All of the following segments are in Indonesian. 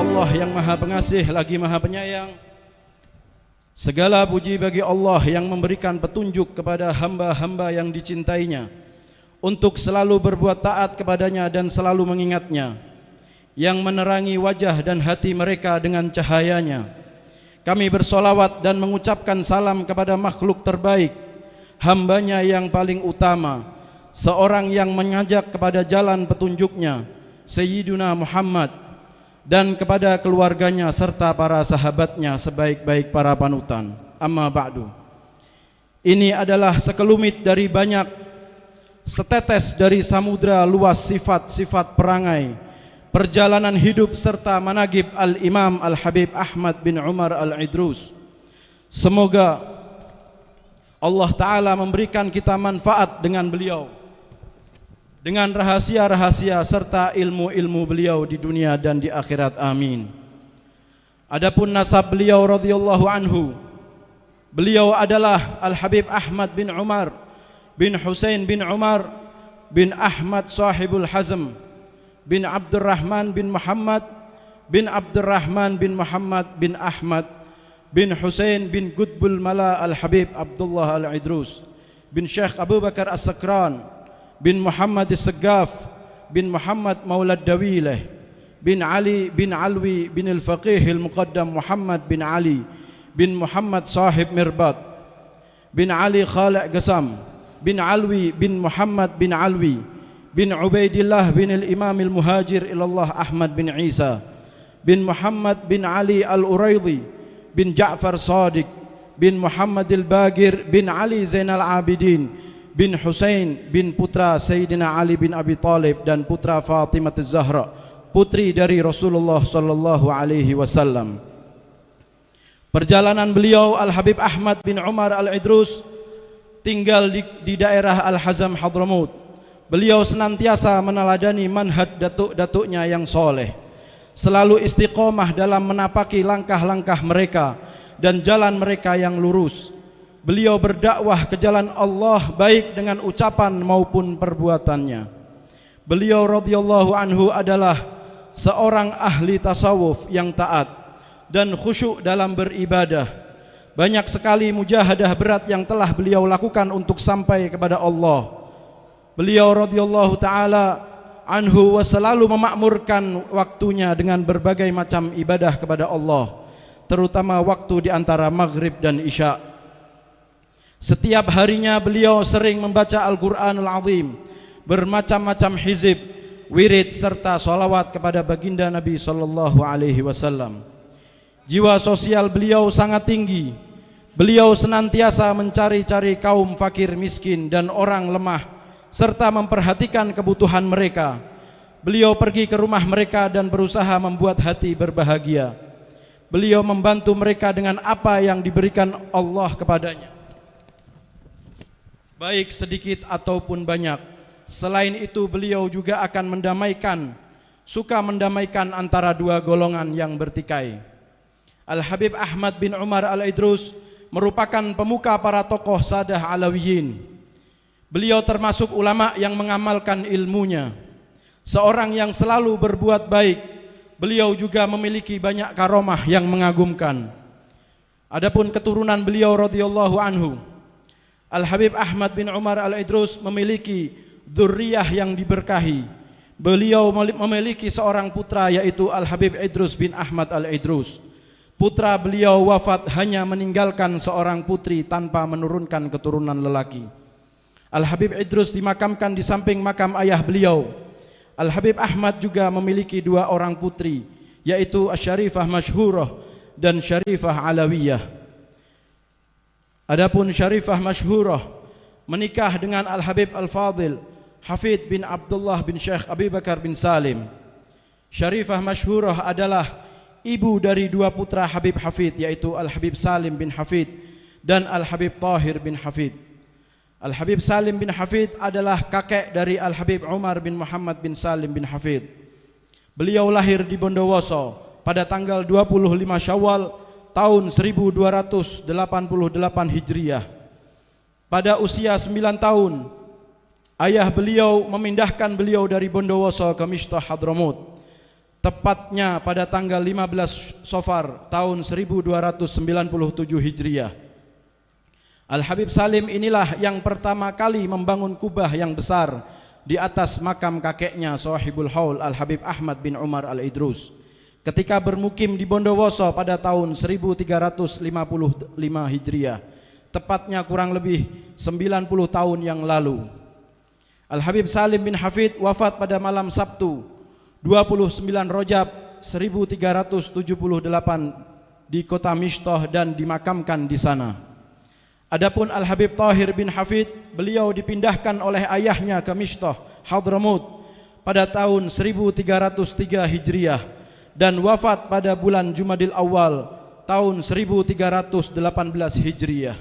Allah yang Maha Pengasih lagi Maha Penyayang. Segala puji bagi Allah yang memberikan petunjuk kepada hamba-hamba yang dicintainya untuk selalu berbuat taat kepadanya dan selalu mengingatnya, yang menerangi wajah dan hati mereka dengan cahayanya. Kami bersolawat dan mengucapkan salam kepada makhluk terbaik, hambanya yang paling utama, seorang yang mengajak kepada jalan petunjuknya, Sayyiduna Muhammad, dan kepada keluarganya serta para sahabatnya sebaik-baik para panutan. Amma ba'du. Ini adalah sekelumit dari banyak, setetes dari samudra luas sifat-sifat perangai, perjalanan hidup serta managib Al-Imam Al-Habib Ahmad bin Umar Al-Idrus. Semoga Allah Ta'ala memberikan kita manfaat dengan beliau, dengan rahasia-rahasia serta ilmu-ilmu beliau di dunia dan di akhirat. Amin. Adapun nasab beliau radhiyallahu anhu, beliau adalah Al-Habib Ahmad bin Umar bin Husain bin Umar bin Ahmad sahibul Hazm bin Abdurrahman bin Muhammad bin Abdurrahman bin Muhammad bin Ahmad bin Husain bin Qutbul Mala Al-Habib Abdullah Al-Idrus bin Syekh Abu Bakar As-Sakran bin Muhammad As-Saggaf bin Muhammad Maulad Dawileh bin Ali bin Alwi bin Al-Faqih Al-Muqaddam Muhammad bin Ali bin Muhammad Sahib Mirbat bin Ali Khaliq Qasam bin Alwi bin Muhammad bin Alwi bin Ubaidillah bin Al-Imam Al-Muhajir ilallah Ahmad bin Isa bin Muhammad bin Ali Al-Uraidhi bin Ja'far Sadiq bin Muhammad Al-Bagir bin Ali Zainal Abidin bin Husain bin putra Sayyidina Ali bin Abi Talib dan putra Fatimah Az-Zahra, putri dari Rasulullah sallallahu alaihi wasallam. Perjalanan beliau Al-Habib Ahmad bin Umar Al-Idrus tinggal di daerah Al-Hazm Hadramaut. Beliau senantiasa meneladani manhaj datuk-datuknya yang soleh, selalu istiqomah dalam menapaki langkah-langkah mereka dan jalan mereka yang lurus. Beliau berdakwah ke jalan Allah baik dengan ucapan maupun perbuatannya. Beliau radhiyallahu anhu adalah seorang ahli tasawuf yang taat dan khusyuk dalam beribadah. Banyak sekali mujahadah berat yang telah beliau lakukan untuk sampai kepada Allah. Beliau radhiyallahu taala anhu selalu memakmurkan waktunya dengan berbagai macam ibadah kepada Allah, terutama waktu di antara maghrib dan isya. Setiap harinya beliau sering membaca Al-Quranul Azim, bermacam-macam hizib, wirid serta salawat kepada baginda Nabi sallallahu alaihi wasallam. Jiwa sosial beliau sangat tinggi. Beliau senantiasa mencari-cari kaum fakir miskin dan orang lemah serta memperhatikan kebutuhan mereka. Beliau pergi ke rumah mereka dan berusaha membuat hati berbahagia. Beliau membantu mereka dengan apa yang diberikan Allah kepadanya, baik sedikit ataupun banyak. Selain itu beliau juga akan suka mendamaikan antara dua golongan yang bertikai. Al-Habib Ahmad bin Umar Al-Idrus merupakan pemuka para tokoh Sadah Alawiyin. Beliau termasuk ulama yang mengamalkan ilmunya, seorang yang selalu berbuat baik. Beliau juga memiliki banyak karomah yang mengagumkan. Adapun keturunan beliau radhiyallahu anhu, Al-Habib Ahmad bin Umar Al-Idrus memiliki dzurriyyah yang diberkahi. Beliau memiliki seorang putra yaitu Al-Habib Idrus bin Ahmad Al-Idrus. Putra beliau wafat hanya meninggalkan seorang putri tanpa menurunkan keturunan lelaki. Al-Habib Idrus dimakamkan di samping makam ayah beliau. Al-Habib Ahmad juga memiliki dua orang putri yaitu Asy-Syarifah Masyhurah dan Syarifah Alawiyah. Adapun Syarifah Masyhurah menikah dengan Al-Habib Al-Fadil Hafid bin Abdullah bin Syekh Abi Bakar bin Salim. Syarifah Masyhurah adalah ibu dari dua putra Habib Hafid yaitu Al-Habib Salim bin Hafid dan Al-Habib Tahir bin Hafid. Al-Habib Salim bin Hafid adalah kakek dari Al-Habib Umar bin Muhammad bin Salim bin Hafid. Beliau lahir di Bondowoso pada tanggal 25 Syawal tahun 1288 Hijriah. Pada usia 9 tahun, ayah beliau memindahkan beliau dari Bondowoso ke Mishtah Hadramaut. tepatnya pada tanggal 15 Safar tahun 1297 Hijriah. Al-Habib Salim inilah yang pertama kali membangun kubah yang besar di atas makam kakeknya Sahibul Haul Al-Habib Ahmad bin Umar Al-Idrus ketika bermukim di Bondowoso pada tahun 1355 Hijriah, tepatnya kurang lebih 90 tahun yang lalu. Al-Habib Salim bin Hafid wafat pada malam Sabtu 29 Rajab 1378 di kota Mishtah dan dimakamkan di sana. Adapun Al-Habib Tahir bin Hafid, beliau dipindahkan oleh ayahnya ke Mishtah, Hadramut pada tahun 1303 Hijriah dan wafat pada bulan Jumadil Awal tahun 1318 Hijriah.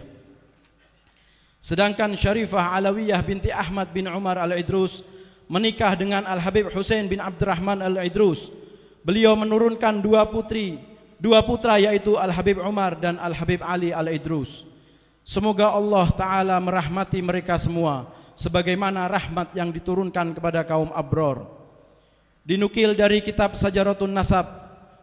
Sedangkan Syarifah Alawiyah binti Ahmad bin Umar Al-Idrus menikah dengan Al-Habib Husain bin Abdurrahman Al-Idrus. Beliau menurunkan dua putra yaitu Al-Habib Umar dan Al-Habib Ali Al-Idrus. Semoga Allah Ta'ala merahmati mereka semua sebagaimana rahmat yang diturunkan kepada kaum Abror. Dinukil dari kitab Sajaratun Nasab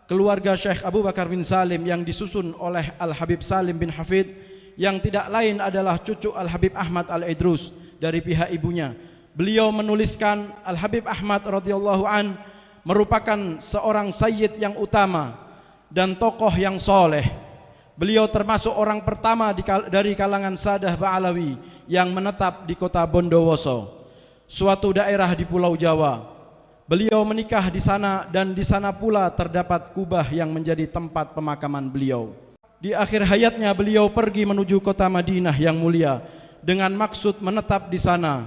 keluarga Syekh Abu Bakar bin Salim yang disusun oleh Al-Habib Salim bin Hafid, yang tidak lain adalah cucu Al-Habib Ahmad Al-Idrus dari pihak ibunya. Beliau menuliskan Al-Habib Ahmad radhiyallahu an merupakan seorang sayyid yang utama dan tokoh yang soleh. Beliau termasuk orang pertama dari kalangan Sadah Ba'alawi yang menetap di kota Bondowoso, suatu daerah di Pulau Jawa. Beliau menikah di sana dan di sana pula terdapat kubah yang menjadi tempat pemakaman beliau. Di akhir hayatnya beliau pergi menuju kota Madinah yang mulia dengan maksud menetap di sana.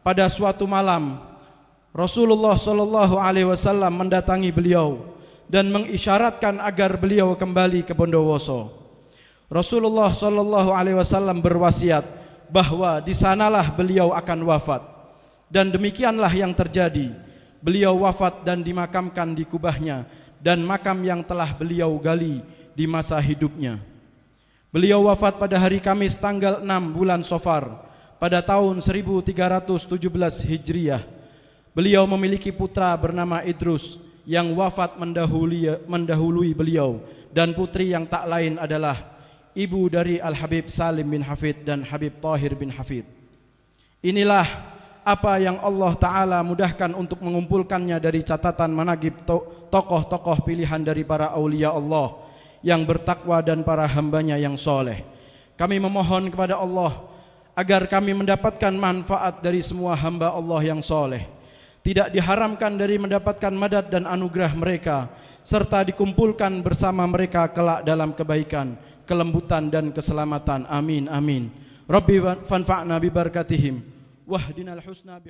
Pada suatu malam, Rasulullah SAW mendatangi beliau dan mengisyaratkan agar beliau kembali ke Bondowoso. Rasulullah SAW berwasiat bahwa di sanalah beliau akan wafat, dan demikianlah yang terjadi. Beliau wafat dan dimakamkan di kubahnya dan makam yang telah beliau gali di masa hidupnya. Beliau wafat pada hari Kamis tanggal 6 bulan Safar pada tahun 1317 Hijriah. Beliau memiliki putra bernama Idrus yang wafat mendahului beliau, dan putri yang tak lain adalah ibu dari Al-Habib Salim bin Hafid dan Habib Tahir bin Hafid. Inilah apa yang Allah Ta'ala mudahkan untuk mengumpulkannya dari catatan manaqib tokoh-tokoh pilihan dari para aulia Allah yang bertakwa dan para hambanya yang soleh. Kami memohon kepada Allah agar kami mendapatkan manfaat dari semua hamba Allah yang soleh, tidak diharamkan dari mendapatkan madad dan anugerah mereka, serta dikumpulkan bersama mereka kelak dalam kebaikan, kelembutan dan keselamatan. Amin amin. Rabbi fanfa'na bi barakatihim wahdinal husna bi